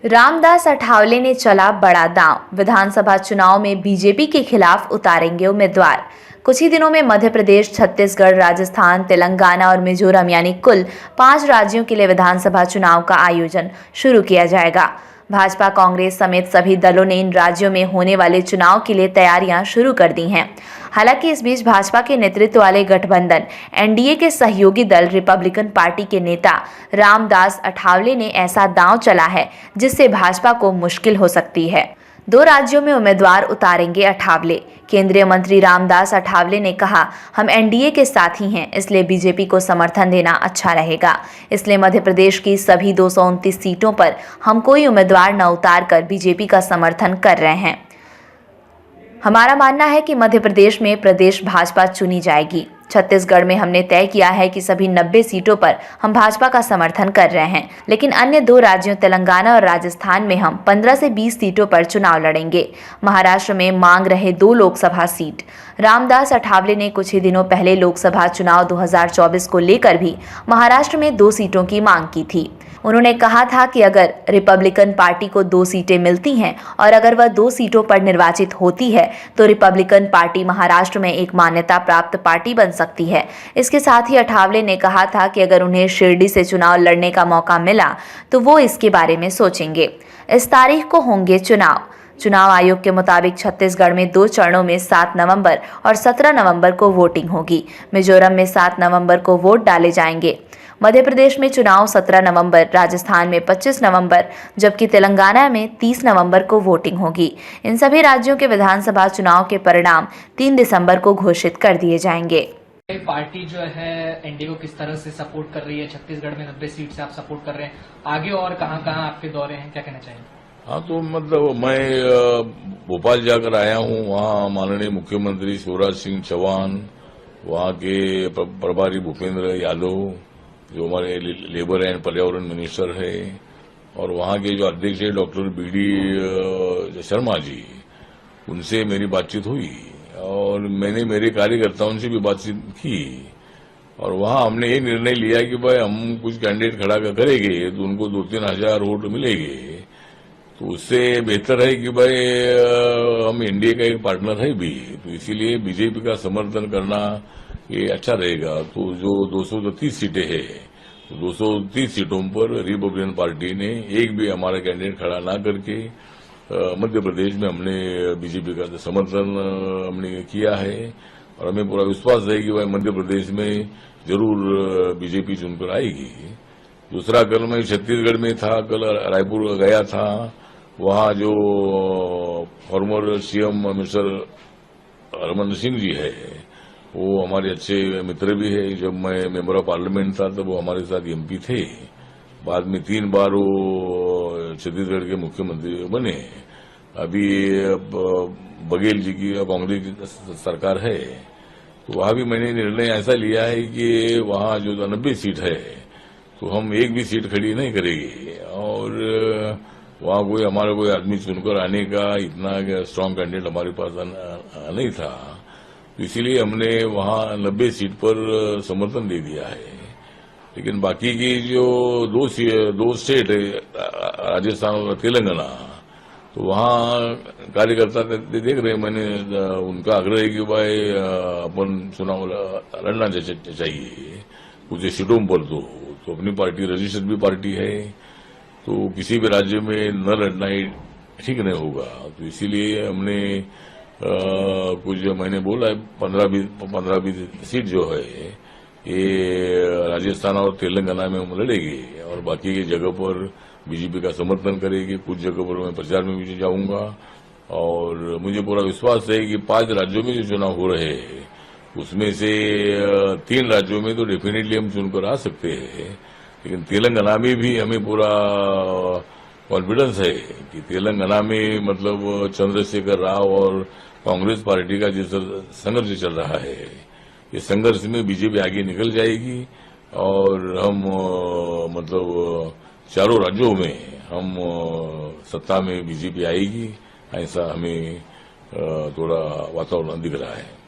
रामदास अठावले ने चला बड़ा दांव। विधानसभा चुनाव में बीजेपी के खिलाफ उतारेंगे उम्मीदवार। कुछ ही दिनों में मध्य प्रदेश, छत्तीसगढ़, राजस्थान, तेलंगाना और मिजोरम यानी कुल 5 राज्यों के लिए विधानसभा चुनाव का आयोजन शुरू किया जाएगा। भाजपा, कांग्रेस समेत सभी दलों ने इन राज्यों में होने वाले चुनाव के लिए तैयारियां शुरू कर दी हैं। हालांकि इस बीच भाजपा के नेतृत्व वाले गठबंधन एनडीए के सहयोगी दल रिपब्लिकन पार्टी के नेता रामदास अठावले ने ऐसा दांव चला है जिससे भाजपा को मुश्किल हो सकती है। 2 राज्यों में उम्मीदवार उतारेंगे अठावले। केंद्रीय मंत्री रामदास अठावले ने कहा, हम एनडीए के साथी हैं, इसलिए बीजेपी को समर्थन देना अच्छा रहेगा। इसलिए मध्य प्रदेश की सभी 229 सीटों पर हम कोई उम्मीदवार न उतार कर बीजेपी का समर्थन कर रहे हैं। हमारा मानना है कि मध्य प्रदेश में प्रदेश भाजपा चुनी जाएगी। छत्तीसगढ़ में हमने तय किया है कि सभी 90 सीटों पर हम भाजपा का समर्थन कर रहे हैं, लेकिन अन्य 2 राज्यों तेलंगाना और राजस्थान में हम 15 से 20 सीटों पर चुनाव लड़ेंगे। महाराष्ट्र में मांग रहे 2 लोकसभा सीट। रामदास अठावले ने कुछ ही दिनों पहले लोकसभा चुनाव 2024 को लेकर भी महाराष्ट्र में 2 सीटों की मांग की थी। उन्होंने कहा था कि अगर रिपब्लिकन पार्टी को 2 सीटें मिलती हैं और अगर वह 2 सीटों पर निर्वाचित होती है तो रिपब्लिकन पार्टी महाराष्ट्र में एक मान्यता प्राप्त पार्टी बन सकती है। इसके साथ ही अठावले ने कहा था कि अगर उन्हें शिरडी से चुनाव लड़ने का मौका मिला तो वो इसके बारे में सोचेंगे। इस तारीख को होंगे चुनाव आयोग के मुताबिक छत्तीसगढ़ में 2 चरणों में 7 नवंबर और 17 नवंबर को वोटिंग होगी। मिजोरम में 7 नवंबर को वोट डाले जाएंगे। मध्य प्रदेश में चुनाव 17 नवंबर, राजस्थान में 25 नवंबर, जबकि तेलंगाना में 30 नवंबर को वोटिंग होगी। इन सभी राज्यों के विधानसभा चुनाव के परिणाम 3 दिसंबर को घोषित कर दिए जाएंगे। पार्टी जो है एनडीए को किस तरह से सपोर्ट कर रही है? छत्तीसगढ़ में 90 सीट से आप सपोर्ट कर रहे हैं, आगे और कहां आपके दौरे हैं, क्या कहना चाहिए? हाँ, तो मतलब मैं भोपाल जाकर आया हूँ। वहाँ माननीय मुख्यमंत्री शिवराज सिंह चौहान, वहाँ के प्रभारी भूपेंद्र यादव जो हमारे लेबर एंड पर्यावरण मिनिस्टर है, और वहाँ के जो अध्यक्ष है डॉक्टर बी.डी. शर्मा जी, उनसे मेरी बातचीत हुई और मैंने मेरे कार्यकर्ताओं से भी बातचीत की। और वहाँ हमने ये निर्णय लिया कि भाई हम कुछ कैंडिडेट खड़ा करेंगे तो उनको 2-3 हजार वोट मिलेंगे, तो उससे बेहतर है कि भाई हम एनडीए का एक पार्टनर है भी, तो इसीलिए बीजेपी का समर्थन करना ये अच्छा रहेगा। तो जो 230 सीटें हैं, तो 230 सीटों पर रिपब्लिकन पार्टी ने एक भी हमारा कैंडिडेट खड़ा ना करके मध्य प्रदेश में हमने बीजेपी का समर्थन हमने किया है, और हमें पूरा विश्वास है कि भाई मध्य प्रदेश में जरूर बीजेपी चुनकर आएगी। दूसरा, कल मैं छत्तीसगढ़ में था, कल रायपुर गया था। वहाँ जो former CM mister Raman Singh ji है, वो हमारे अच्छे मित्र भी है। जब मैं मेंबर ऑफ पार्लियामेंट था तब वो हमारे साथ एमपी थे। बाद में 3 बार वो छत्तीसगढ़ के मुख्यमंत्री बने। अभी बघेल जी की कांग्रेस की सरकार है, तो वहाँ भी मैंने निर्णय ऐसा लिया है कि वहाँ जो 90 सीट है तो हम एक भी सीट खड़ी नहीं करेंगे, और वहाँ हमारा कोई आदमी चुनकर आने का इतना स्ट्रांग कैंडिडेट हमारे पास नहीं था, तो इसीलिए हमने वहाँ 90 सीट पर समर्थन दे दिया है। लेकिन बाकी की जो 2 स्टेट है, राजस्थान और तेलंगाना, तो वहाँ कार्यकर्ता देख रहे हैं। मैंने उनका आग्रह है कि भाई अपन चुनाव लड़ना चाहिए कुछ सीटों पर, तो अपनी पार्टी रजिस्टर्ड भी पार्टी है, तो किसी भी राज्य में न लड़ना ही ठीक नहीं होगा। तो इसीलिए हमने कुछ मैंने बोला है 15-20 सीट जो है ये राजस्थान और तेलंगाना में हम लड़ेंगे, और बाकी की जगह पर बीजेपी का समर्थन करेंगे। कुछ जगह पर मैं प्रचार में भी जाऊंगा, और मुझे पूरा विश्वास है कि 5 राज्यों में जो चुनाव हो रहे हैं उसमें से 3 राज्यों में तो डेफिनेटली हम चुनकर आ सकते हैं। लेकिन तेलंगाना में भी हमें पूरा कॉन्फिडेंस है कि तेलंगाना में मतलब चंद्रशेखर राव और कांग्रेस पार्टी का जिस संघर्ष चल रहा है, ये संघर्ष में बीजेपी आगे निकल जाएगी, और हम मतलब चारों राज्यों में हम सत्ता में बीजेपी आएगी, ऐसा हमें थोड़ा वातावरण दिख रहा है।